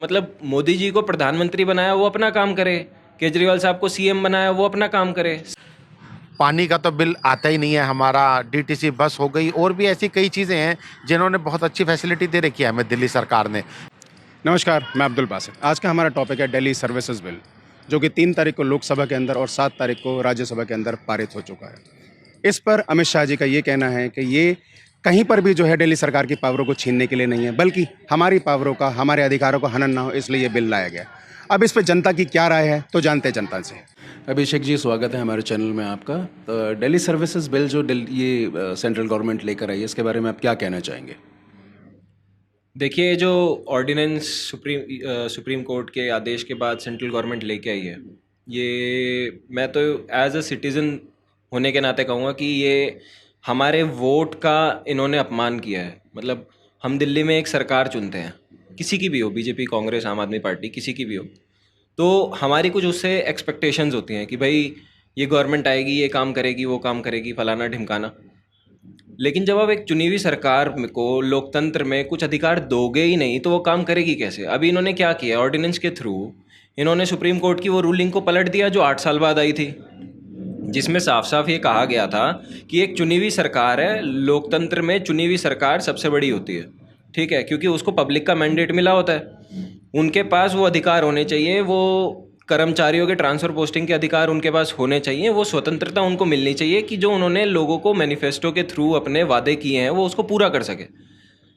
मतलब मोदी जी को प्रधानमंत्री बनाया वो अपना काम करे, केजरीवाल साहब को सीएम बनाया वो अपना काम करे। पानी का तो बिल आता ही नहीं है हमारा। डीटीसी बस हो गई, और भी ऐसी कई चीज़ें हैं जिन्होंने बहुत अच्छी फैसिलिटी दे रखी है हमें दिल्ली सरकार ने। नमस्कार, मैं अब्दुल बासित। आज का हमारा टॉपिक है दिल्ली सर्विसेज बिल, जो कि 3 तारीख को लोकसभा के अंदर और 7 तारीख को राज्यसभा के अंदर पारित हो चुका है। इस पर अमित शाह जी का ये कहना है कि ये कहीं पर भी जो है दिल्ली सरकार की पावरों को छीनने के लिए नहीं है, बल्कि हमारी पावरों का, हमारे अधिकारों का हनन ना हो, इसलिए ये बिल लाया गया। अब इस पर जनता की क्या राय है, तो जानते हैं जनता से। अभिषेक जी, स्वागत है हमारे चैनल में आपका। तो दिल्ली सर्विसेज बिल जो ये सेंट्रल गवर्नमेंट लेकर आई है, इसके बारे में आप क्या कहना चाहेंगे? देखिए, जो ऑर्डिनेंस सुप्रीम कोर्ट के आदेश के बाद सेंट्रल गवर्नमेंट लेके आई है, ये मैं तो एज अ सिटीज़न होने के नाते कहूँगा कि ये हमारे वोट का इन्होंने अपमान किया है। मतलब हम दिल्ली में एक सरकार चुनते हैं, किसी की भी हो, बीजेपी, कांग्रेस, आम आदमी पार्टी, किसी की भी हो, तो हमारी कुछ उससे एक्सपेक्टेशंस होती हैं कि भाई ये गवर्नमेंट आएगी, ये काम करेगी, वो काम करेगी, फलाना ढिमकाना। लेकिन जब आप एक चुनी हुई सरकार को लोकतंत्र में कुछ अधिकार दोगे ही नहीं, तो वो काम करेगी कैसे? अभी इन्होंने क्या किया, ऑर्डिनेंस के थ्रू इन्होंने सुप्रीम कोर्ट की वो रूलिंग को पलट दिया जो 8 साल बाद आई थी, जिसमें साफ साफ ये कहा गया था कि एक चुनी हुई सरकार है, लोकतंत्र में चुनी हुई सरकार सबसे बड़ी होती है, ठीक है, क्योंकि उसको पब्लिक का मैंडेट मिला होता है। उनके पास वो अधिकार होने चाहिए, वो कर्मचारियों के ट्रांसफ़र पोस्टिंग के अधिकार उनके पास होने चाहिए, वो स्वतंत्रता उनको मिलनी चाहिए कि जो उन्होंने लोगों को मैनिफेस्टो के थ्रू अपने वादे किए हैं वो उसको पूरा कर सके।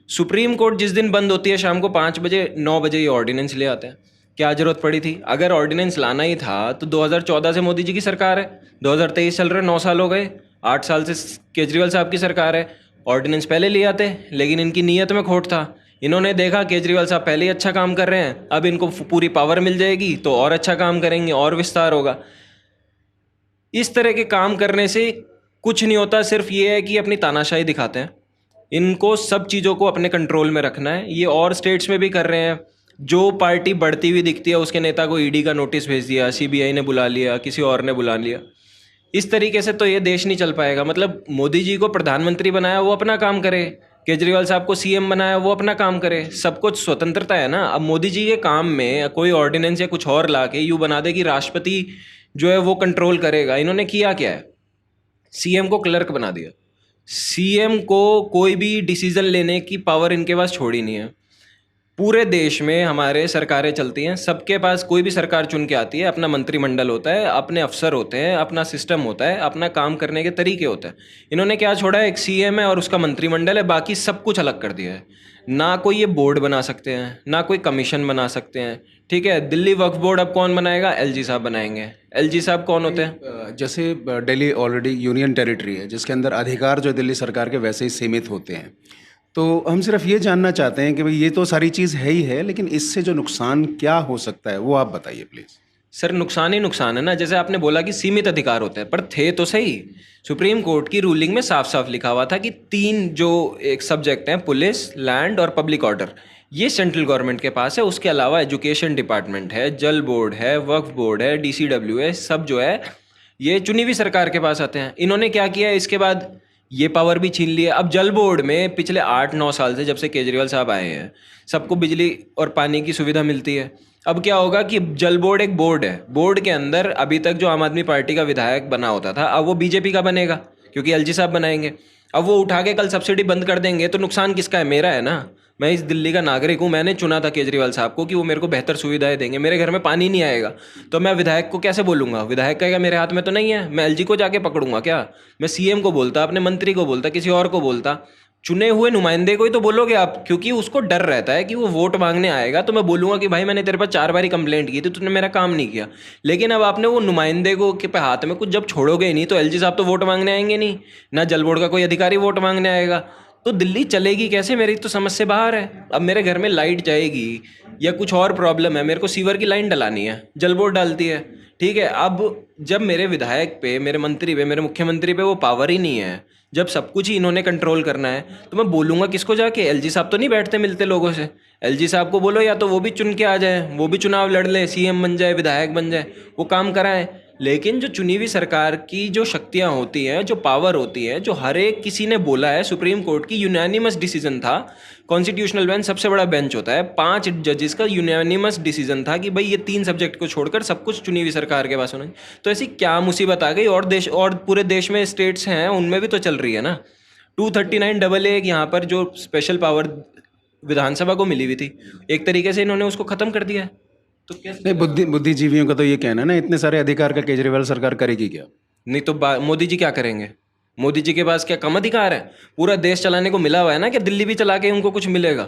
सुप्रीम कोर्ट जिस दिन बंद होती है शाम को 5 बजे 9 बजे ये ऑर्डिनेंस ले आते हैं। क्या ज़रूरत पड़ी थी? अगर ऑर्डिनेंस लाना ही था तो 2014 से मोदी जी की सरकार है, 2023 चल रहे, 9 साल हो गए, 8 साल से केजरीवाल साहब की सरकार है। ऑर्डिनेंस पहले ले आते, लेकिन इनकी नीयत में खोट था। इन्होंने देखा केजरीवाल साहब पहले ही अच्छा काम कर रहे हैं, अब इनको पूरी पावर मिल जाएगी तो और अच्छा काम करेंगे और विस्तार होगा। इस तरह के काम करने से कुछ नहीं होता, सिर्फ ये है कि अपनी तानाशाही दिखाते हैं। इनको सब चीज़ों को अपने कंट्रोल में रखना है। ये और स्टेट्स में भी कर रहे हैं। जो पार्टी बढ़ती हुई दिखती है उसके नेता को ईडी का नोटिस भेज दिया, सीबीआई ने बुला लिया, किसी और ने बुला लिया। इस तरीके से तो ये देश नहीं चल पाएगा। मतलब मोदी जी को प्रधानमंत्री बनाया वो अपना काम करे, केजरीवाल साहब को सीएम बनाया वो अपना काम करे, सब कुछ स्वतंत्रता है ना। अब मोदी जी के काम में कोई ऑर्डिनेंस या कुछ और ला के यूँ बना दे कि राष्ट्रपति जो है वो कंट्रोल करेगा। इन्होंने किया क्या है, सीएम को क्लर्क बना दिया। सीएम को कोई भी डिसीजन लेने की पावर इनके पास छोड़ी नहीं है। पूरे देश में हमारे सरकारें चलती हैं, सबके पास कोई भी सरकार चुन के आती है, अपना मंत्रिमंडल होता है, अपने अफसर होते हैं, अपना सिस्टम होता है, अपना काम करने के तरीके होते हैं। इन्होंने क्या छोड़ा है, एक सीएम है और उसका मंत्रिमंडल है, बाकी सब कुछ अलग कर दिया है। ना कोई ये बोर्ड बना सकते हैं, ना कोई कमीशन बना सकते हैं। ठीक है, दिल्ली वक्फ बोर्ड अब कौन बनाएगा? एलजी साहब बनाएंगे। एलजी साहब कौन होते हैं? जैसे दिल्ली ऑलरेडी यूनियन टेरिटरी है, जिसके अंदर अधिकार जो दिल्ली सरकार के वैसे ही सीमित होते हैं। तो हम सिर्फ ये जानना चाहते हैं कि भाई ये तो सारी चीज़ है ही है, लेकिन इससे जो नुकसान क्या हो सकता है वो आप बताइए प्लीज़। सर, नुकसान ही नुकसान है ना। जैसे आपने बोला कि सीमित अधिकार होते हैं, पर थे तो सही। सुप्रीम कोर्ट की रूलिंग में साफ साफ लिखा हुआ था कि 3 जो एक सब्जेक्ट हैं, पुलिस, लैंड और पब्लिक ऑर्डर, ये सेंट्रल गवर्नमेंट के पास है। उसके अलावा एजुकेशन डिपार्टमेंट है, जल बोर्ड है, वक्फ बोर्ड है, डीसीडब्ल्यू है, सब जो है ये चुनी हुई सरकार के पास आते हैं। इन्होंने क्या किया, इसके बाद ये पावर भी छीन लिया। अब जल बोर्ड में पिछले 8-9 साल से, जब से केजरीवाल साहब आए हैं, सबको बिजली और पानी की सुविधा मिलती है। अब क्या होगा कि जल बोर्ड एक बोर्ड है, बोर्ड के अंदर अभी तक जो आम आदमी पार्टी का विधायक बना होता था, अब वो बीजेपी का बनेगा, क्योंकि एलजी साहब बनाएंगे। अब वो उठा के कल सब्सिडी बंद कर देंगे, तो नुकसान किसका है? मेरा है ना। मैं इस दिल्ली का नागरिक हूँ, मैंने चुना था केजरीवाल साहब को कि वो मेरे को बेहतर सुविधाएं देंगे। मेरे घर में पानी नहीं आएगा तो मैं विधायक को कैसे बोलूँगा? विधायक कहेगा मेरे हाथ में तो नहीं है, मैं एलजी को जाके पकड़ूंगा क्या? मैं सीएम को बोलता, अपने मंत्री को बोलता, किसी और को बोलता। चुने हुए नुमाइंदे को ही तो बोलोगे आप, क्योंकि उसको डर रहता है कि वो वोट मांगने आएगा तो मैं बोलूँगा कि भाई मैंने तेरे पास 4 बारी कंप्लेंट की थी, तूने मेरा काम नहीं किया। लेकिन अब आपने वो नुमाइंदे को के पे हाथ में कुछ जब छोड़ोगे ही नहीं, तो एलजी साहब तो वोट मांगने आएंगे नहीं, ना जल बोर्ड का कोई अधिकारी वोट मांगने आएगा। तो दिल्ली चलेगी कैसे? मेरी तो समझ से बाहर है। अब मेरे घर में लाइट जाएगी या कुछ और प्रॉब्लम है, मेरे को सीवर की लाइन डलानी है, जल बोर्ड डालती है, ठीक है। अब जब मेरे विधायक पे, मेरे मंत्री पे, मेरे मुख्यमंत्री पे वो पावर ही नहीं है, जब सब कुछ ही इन्होंने कंट्रोल करना है, तो मैं बोलूँगा किसको जाके? एलजी साहब तो नहीं बैठते मिलते लोगों से। एलजी साहब को बोलो या तो वो भी चुन के आ जाए, वो भी चुनाव लड़ ले, सीएम बन जाए, विधायक बन जाए, वो काम कराएं। लेकिन जो चुनी हुई सरकार की जो शक्तियां होती हैं, जो पावर होती है, जो हर एक किसी ने बोला है, सुप्रीम कोर्ट की यूनानिमस डिसीजन था। कॉन्स्टिट्यूशनल बेंच सबसे बड़ा बेंच होता है, 5 जजेस का यूनानिमस डिसीजन था कि भाई ये 3 सब्जेक्ट को छोड़कर सब कुछ चुनी हुई सरकार के पास होना चाहिए। तो ऐसी क्या मुसीबत आ गई? और देश और पूरे देश में स्टेट्स हैं, उनमें भी तो चल रही है ना। 239 एक यहाँ पर जो स्पेशल पावर विधानसभा को मिली हुई थी, एक तरीके से इन्होंने उसको खत्म कर दिया है। तो कैसे? नहीं, बुद्धिजीवियों का तो ये कहना है ना, इतने सारे अधिकार का केजरीवाल सरकार करेगी क्या? नहीं तो मोदी जी क्या करेंगे? मोदी जी के पास क्या कम अधिकार है? पूरा देश चलाने को मिला हुआ है ना, कि दिल्ली भी चला के उनको कुछ मिलेगा?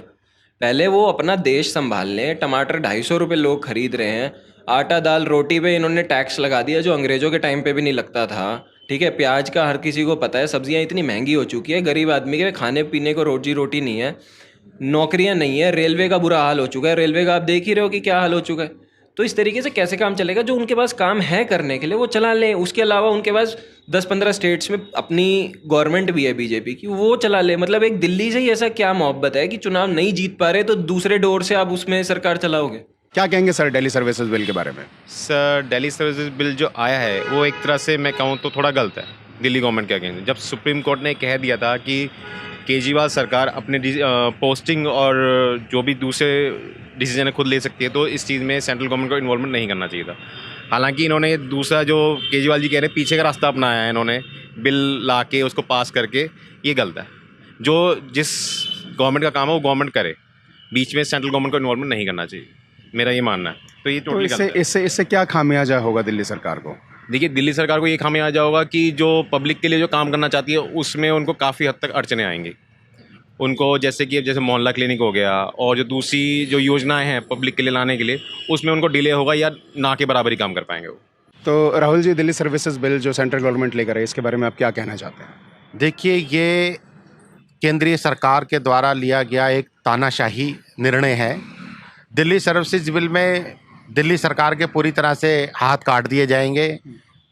पहले वो अपना देश संभाल लें। टमाटर 250 रुपये लोग खरीद रहे हैं, आटा दाल रोटी पे इन्होंने टैक्स लगा दिया जो अंग्रेजों के टाइम पे भी नहीं लगता था। ठीक है, प्याज का हर किसी को पता है, सब्जियां इतनी महंगी हो चुकी है, गरीब आदमी के खाने पीने को रोजी रोटी नहीं है, नौकरियां नहीं है, रेलवे का बुरा हाल हो चुका है। रेलवे का आप देख ही रहे हो कि क्या हाल हो चुका है। तो इस तरीके से कैसे काम चलेगा? जो उनके पास काम है करने के लिए वो चला लें। उसके अलावा उनके पास 10-15 स्टेट्स में अपनी गवर्नमेंट भी है बीजेपी की, वो चला ले। मतलब एक दिल्ली से ही ऐसा क्या मोहब्बत है कि चुनाव नहीं जीत पा रहे तो दूसरे डोर से आप उसमें सरकार चलाओगे? क्या कहेंगे सर दिल्ली सर्विसेज बिल के बारे में? सर, दिल्ली सर्विसेज बिल जो आया है वो एक तरह से मैं कहूँ तो थोड़ा गलत है दिल्ली गवर्नमेंट के अगेंस्ट। जब सुप्रीम कोर्ट ने कह दिया था कि केजरीवाल सरकार अपने पोस्टिंग और जो भी दूसरे डिसीजन खुद ले सकती है, तो इस चीज़ में सेंट्रल गवर्नमेंट को इन्वॉल्वमेंट नहीं करना चाहिए था। हालांकि इन्होंने दूसरा जो केजरीवाल जी कह रहे हैं पीछे का रास्ता अपनाया है, इन्होंने बिल ला के उसको पास करके, ये गलत है। जो जिस गवर्नमेंट का काम है वो गवर्नमेंट करे, बीच में सेंट्रल गवर्नमेंट को इन्वॉल्वमेंट नहीं करना चाहिए, मेरा ये मानना है। तो ये तो टोटली इससे गलत है। इससे इससे क्या खामियाजा होगा दिल्ली सरकार को? देखिए, दिल्ली सरकार को ये खामियाजा होगा कि जो पब्लिक के लिए जो काम करना चाहती है उसमें उनको काफ़ी हद तक अड़चने आएंगी। उनको जैसे मोहल्ला क्लिनिक हो गया और जो दूसरी जो योजनाएं हैं पब्लिक के लिए लाने के लिए, उसमें उनको डिले होगा या ना के बराबर ही काम कर पाएंगे वो। तो राहुल जी, दिल्ली सर्विसेज बिल जो सेंट्रल गवर्नमेंट लेकर है, इसके बारे में आप क्या कहना चाहते हैं? देखिए, ये केंद्रीय सरकार के द्वारा लिया गया एक तानाशाही निर्णय है। दिल्ली सर्विसेज बिल में दिल्ली सरकार के पूरी तरह से हाथ काट दिए जाएंगे।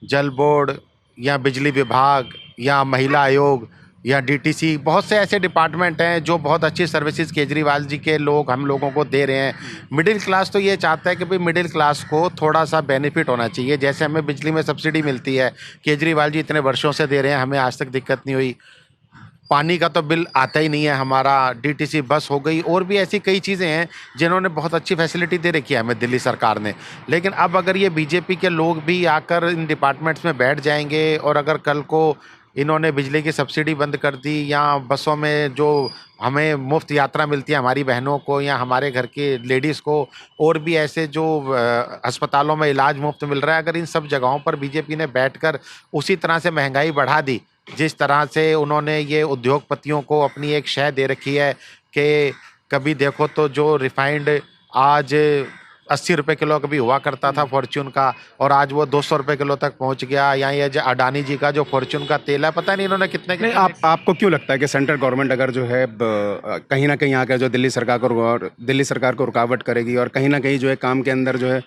जल बोर्ड या बिजली विभाग या महिला आयोग या डीटीसी, बहुत से ऐसे डिपार्टमेंट हैं जो बहुत अच्छी सर्विसेज केजरीवाल जी के लोग हम लोगों को दे रहे हैं। मिडिल क्लास तो ये चाहता है कि भाई मिडिल क्लास को थोड़ा सा बेनिफिट होना चाहिए। जैसे हमें बिजली में सब्सिडी मिलती है, केजरीवाल जी इतने वर्षों से दे रहे हैं, हमें आज तक दिक्कत नहीं हुई। पानी का तो बिल आता ही नहीं है हमारा। डीटीसी बस हो गई, और भी ऐसी कई चीज़ें हैं जिन्होंने बहुत अच्छी फैसिलिटी दे रखी है हमें दिल्ली सरकार ने। लेकिन अब अगर ये बीजेपी के लोग भी आकर इन डिपार्टमेंट्स में बैठ जाएंगे और अगर कल को इन्होंने बिजली की सब्सिडी बंद कर दी या बसों में जो हमें मुफ्त यात्रा मिलती है हमारी बहनों को या हमारे घर की लेडीज़ को, और भी ऐसे जो अस्पतालों में इलाज मुफ्त मिल रहा है, अगर इन सब जगहों पर बीजेपी ने बैठकर उसी तरह से महंगाई बढ़ा दी जिस तरह से उन्होंने ये उद्योगपतियों को अपनी एक शय दे रखी है कि कभी देखो तो जो रिफाइंड आज 80 रुपये किलो कभी हुआ करता था फॉर्च्यून का, और आज वो 200 रुपये किलो तक पहुंच गया। या ये जो अडानी जी का जो फॉर्च्यून का तेल है, पता नहीं इन्होंने कितने नहीं, आपको क्यों लगता है कि सेंट्रल गवर्नमेंट अगर जो है कहीं ना कहीं आकर जो दिल्ली सरकार को रुकावट करेगी और कहीं ना कहीं जो है काम के अंदर जो है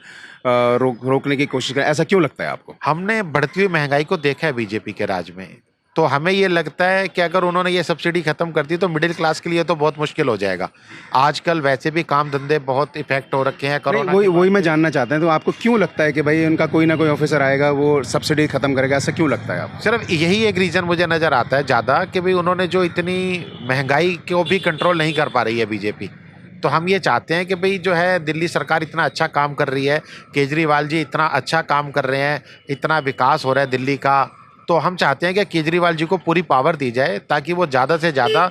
रोकने की कोशिश करे, ऐसा क्यों लगता है आपको? हमने बढ़ती हुई महंगाई को देखा है बीजेपी के राज में, तो हमें ये लगता है कि अगर उन्होंने ये सब्सिडी खत्म कर दी तो मिडिल क्लास के लिए तो बहुत मुश्किल हो जाएगा। आजकल वैसे भी काम धंधे बहुत इफेक्ट हो रखे हैं कोरोना। वही मैं जानना चाहता हूं, तो आपको क्यों लगता है कि भाई उनका कोई ना कोई ऑफिसर आएगा वो सब्सिडी खत्म करेगा, ऐसा क्यों लगता है आपको? सिर्फ यही एक रीज़न मुझे नज़र आता है ज़्यादा, कि भाई उन्होंने जो इतनी महंगाई को भी कंट्रोल नहीं कर पा रही है बीजेपी। तो हम ये चाहते हैं कि भाई जो है दिल्ली सरकार इतना अच्छा काम कर रही है, केजरीवाल जी इतना अच्छा काम कर रहे हैं, इतना विकास हो रहा है दिल्ली का, तो हम चाहते हैं कि केजरीवाल जी को पूरी पावर दी जाए ताकि वो ज़्यादा से ज़्यादा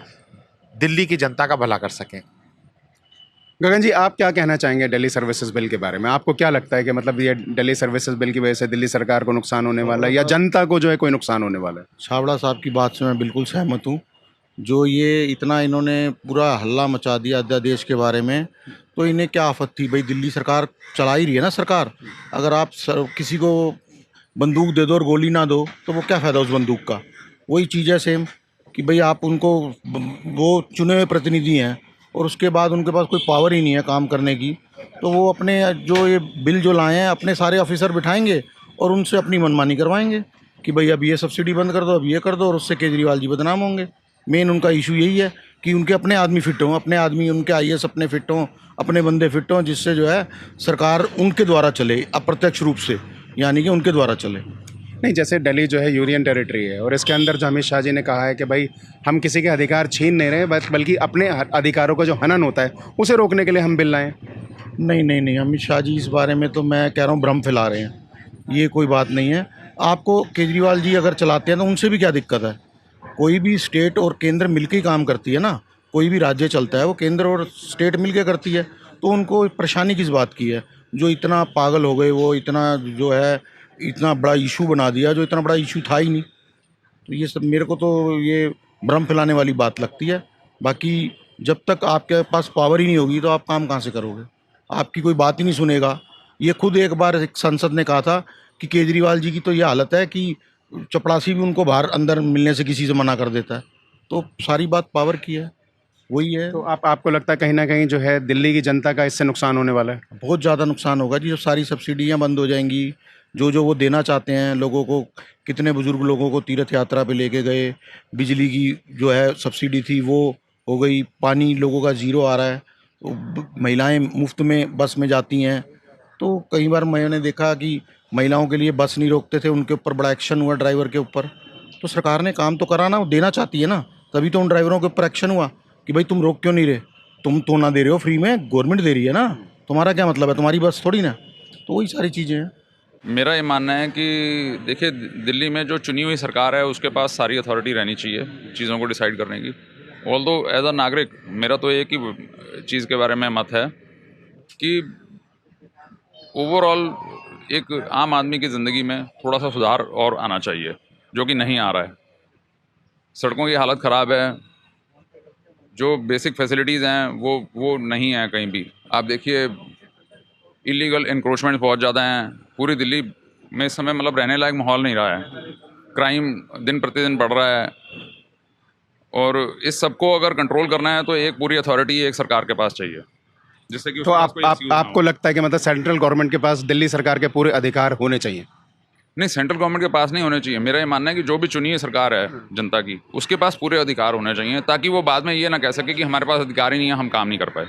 दिल्ली की जनता का भला कर सकें। गगन जी, आप क्या कहना चाहेंगे दिल्ली सर्विसेज बिल के बारे में? आपको क्या लगता है कि मतलब ये दिल्ली सर्विसेज बिल की वजह से दिल्ली सरकार को नुकसान होने वाला है या जनता को जो है कोई नुकसान होने वाला है? छाबड़ा साहब की बात से मैं बिल्कुल सहमत हूँ। जो ये इतना इन्होंने पूरा हल्ला मचा दिया अध्यादेश के बारे में, तो इन्हें क्या आफत थी? भाई दिल्ली सरकार चला ही रही है ना सरकार। अगर आप किसी को बंदूक दे दो और गोली ना दो तो वो क्या फ़ायदा उस बंदूक का? वही चीज़ है सेम कि भाई आप उनको, वो चुने हुए प्रतिनिधि हैं और उसके बाद उनके पास कोई पावर ही नहीं है काम करने की, तो वो अपने जो ये बिल जो लाए हैं अपने सारे ऑफिसर बिठाएंगे और उनसे अपनी मनमानी करवाएंगे कि भाई अब ये सब्सिडी बंद कर दो, अब ये कर दो, और उससे केजरीवाल जी बदनाम होंगे। मेन उनका इशू यही है कि उनके अपने आदमी फिट हों, अपने आदमी उनके आईएएस अपने फिट हों, अपने बंदे फिट हों, जिससे जो है सरकार उनके द्वारा चले अप्रत्यक्ष रूप से। यानी कि उनके द्वारा चले। नहीं, जैसे दिल्ली जो है यूनियन टेरिटरी है और इसके अंदर जो अमित शाह जी ने कहा है कि भाई हम किसी के अधिकार छीन नहीं रहे, बल्कि अपने अधिकारों का जो हनन होता है उसे रोकने के लिए हम बिल लाएं। नहीं नहीं नहीं, अमित शाह जी इस बारे में तो मैं कह रहा हूँ भ्रम फैला रहे हैं, ये कोई बात नहीं है। आपको केजरीवाल जी अगर चलाते हैं तो उनसे भी क्या दिक्कत है? कोई भी स्टेट और केंद्र मिलकर ही काम करती है ना, कोई भी राज्य चलता है वो केंद्र और स्टेट मिलकर करती है, तो उनको परेशानी किस बात की है? जो इतना पागल हो गए, वो इतना जो है इतना बड़ा इशू बना दिया जो इतना बड़ा इशू था ही नहीं। तो ये सब मेरे को तो ये भ्रम फैलाने वाली बात लगती है। बाकी जब तक आपके पास पावर ही नहीं होगी तो आप काम कहाँ से करोगे? आपकी कोई बात ही नहीं सुनेगा। ये खुद एक बार एक सांसद ने कहा था कि केजरीवाल जी की तो ये हालत है कि चपरासी भी उनको बाहर अंदर मिलने से किसी से मना कर देता है। तो सारी बात पावर की है, वही है। तो आपको लगता है कहीं ना कहीं जो है दिल्ली की जनता का इससे नुकसान होने वाला है? बहुत ज़्यादा नुकसान होगा जी, जब सारी सब्सिडियाँ बंद हो जाएंगी, जो वो देना चाहते हैं लोगों को। कितने बुजुर्ग लोगों को तीर्थ यात्रा पे लेके गए, बिजली की जो है सब्सिडी थी वो हो गई, पानी लोगों का ज़ीरो आ रहा है, तो महिलाएं मुफ्त में बस में जाती हैं। तो कई बार मैंने देखा कि महिलाओं के लिए बस नहीं रोकते थे, उनके ऊपर बड़ा एक्शन हुआ ड्राइवर के ऊपर। तो सरकार ने काम तो करा ना, वो देना चाहती है ना, तभी तो उन ड्राइवरों के ऊपर एक्शन हुआ कि भाई तुम रोक क्यों नहीं रहे? तुम तो ना दे रहे हो फ्री में, गवर्नमेंट दे रही है ना, तुम्हारा क्या मतलब है, तुम्हारी बस थोड़ी ना। तो वही सारी चीज़ें हैं। मेरा ये मानना है कि देखिए, दिल्ली में जो चुनी हुई सरकार है उसके पास सारी अथॉरिटी रहनी चाहिए चीज़ों को डिसाइड करने की। ऑल्दो एज अ नागरिक मेरा तो एक ही चीज़ के बारे में मत है कि ओवरऑल एक आम आदमी की ज़िंदगी में थोड़ा सा सुधार और आना चाहिए, जो कि नहीं आ रहा है। सड़कों की हालत ख़राब है, जो बेसिक फैसिलिटीज़ हैं वो नहीं है कहीं भी। आप देखिए, इलीगल इंक्रोचमेंट बहुत ज़्यादा हैं पूरी दिल्ली में इस समय, मतलब रहने लायक माहौल नहीं रहा है। क्राइम दिन प्रतिदिन बढ़ रहा है, और इस सबको अगर कंट्रोल करना है तो एक पूरी अथॉरिटी एक सरकार के पास चाहिए, जिससे कि तो उसके पास कोई excuse ना आपको हो। लगता है कि मतलब सेंट्रल गवर्नमेंट के पास दिल्ली सरकार के पूरे अधिकार होने चाहिए? नहीं, सेंट्रल गवर्नमेंट के पास नहीं होने चाहिए। मेरा ये मानना है कि जो भी चुनी हुई सरकार है जनता की, उसके पास पूरे अधिकार होने चाहिए, ताकि वो बाद में ये ना कह सके कि हमारे पास अधिकार ही नहीं है, हम काम नहीं कर पाए।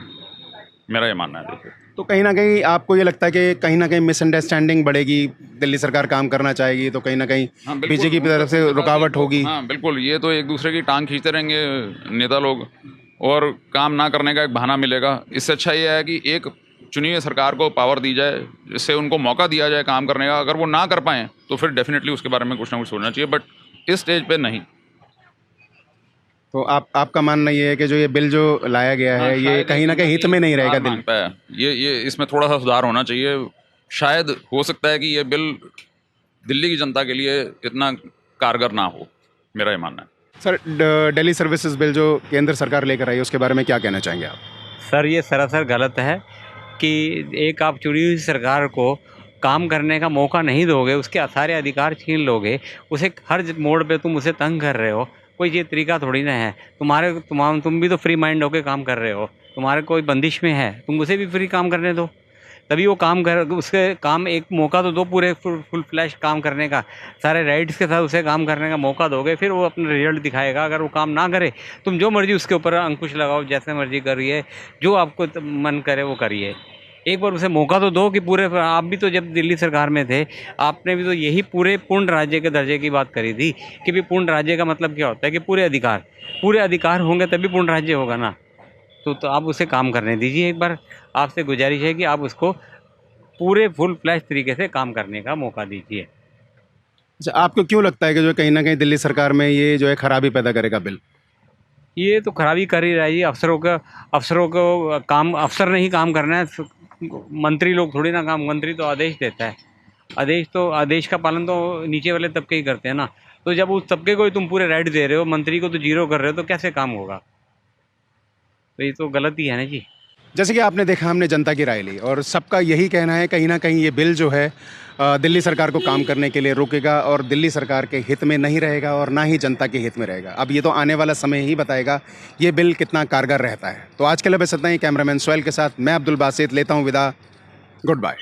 मेरा ये मानना है। देखिए, तो कहीं ना कहीं आपको ये लगता है कि कहीं ना कहीं मिसअंडरस्टैंडिंग बढ़ेगी, दिल्ली सरकार काम करना चाहेगी तो कहीं ना कहीं हाँ बिल्कुल, बीजेपी की तरफ से रुकावट होगी। हाँ बिल्कुल, ये तो एक दूसरे की टांग खींचते रहेंगे नेता लोग, और काम ना करने का एक बहाना मिलेगा। इससे अच्छा ये है कि एक चुनी हुई सरकार को पावर दी जाए, जिससे उनको मौका दिया जाए काम करने का। अगर वो ना कर पाएँ तो फिर डेफिनेटली उसके बारे में कुछ ना कुछ सोचना चाहिए, बट इस स्टेज पे नहीं। तो आपका मानना ये है कि जो ये बिल जो लाया गया है ये कहीं ना कहीं हित में नहीं रहेगा दिल्ली? मांगता है ये इसमें थोड़ा सा सुधार होना चाहिए। शायद हो सकता है कि ये बिल दिल्ली की जनता के लिए इतना कारगर ना हो, मेरा ये मानना है। सर, दिल्ली सर्विसेज बिल जो केंद्र सरकार लेकर आई है उसके बारे में क्या कहना चाहेंगे आप? सर, ये सरासर गलत है कि एक आप चुनी हुई सरकार को काम करने का मौका नहीं दोगे, उसके सारे अधिकार छीन लोगे, उसे हर मोड़ पे तुम उसे तंग कर रहे हो। कोई ये तरीका थोड़ी ना है। तुम भी तो फ्री माइंड होके काम कर रहे हो, तुम्हारे कोई बंदिश में है, तुम उसे भी फ्री काम करने दो, तभी वो काम कर, उसके काम एक मौका तो दो पूरे फुल फ्लैश काम करने का, सारे राइट्स के साथ उसे काम करने का मौका दोगे, फिर वो अपना रिजल्ट दिखाएगा। अगर वो काम ना करे, तुम जो मर्जी उसके ऊपर अंकुश लगाओ, जैसे मर्जी करिए, जो आपको मन करे वो करिए। एक बार उसे मौका तो दो कि पूरे, आप भी तो जब दिल्ली सरकार में थे आपने भी तो यही पूरे पूर्ण राज्य के दर्जे की बात करी थी कि भी पूर्ण राज्य का मतलब क्या होता है कि पूरे अधिकार होंगे तभी पूर्ण राज्य होगा ना। तो आप उसे काम करने दीजिए। एक बार आपसे गुजारिश है कि आप उसको पूरे फुल फ्लैश तरीके से काम करने का मौका दीजिए। अच्छा, आपको क्यों लगता है कि जो कहीं ना कहीं दिल्ली सरकार में ये जो है खराबी पैदा करेगा बिल? ये तो खराबी कर ही रहा है। अफसरों को काम, अफसर नहीं काम करना है, मंत्री लोग थोड़ी ना काम, मंत्री तो आदेश देता है। आदेश का पालन तो नीचे वाले तबके ही करते हैं ना। तो जब उस तबके को ही तुम पूरे राइट दे रहे हो, मंत्री को तो जीरो कर रहे हो, तो कैसे काम होगा? तो ये तो गलत ही है ना जी। जैसे कि आपने देखा, हमने जनता की राय ली और सबका यही कहना है कहीं ना कहीं ये बिल जो है दिल्ली सरकार को काम करने के लिए रोकेगा और दिल्ली सरकार के हित में नहीं रहेगा और ना ही जनता के हित में रहेगा। अब ये तो आने वाला समय ही बताएगा ये बिल कितना कारगर रहता है। तो आज के लिए बस इतना ही। कैमरामैन सोहेल के साथ मैं अब्दुल बासित लेता हूँ विदा। Good bye.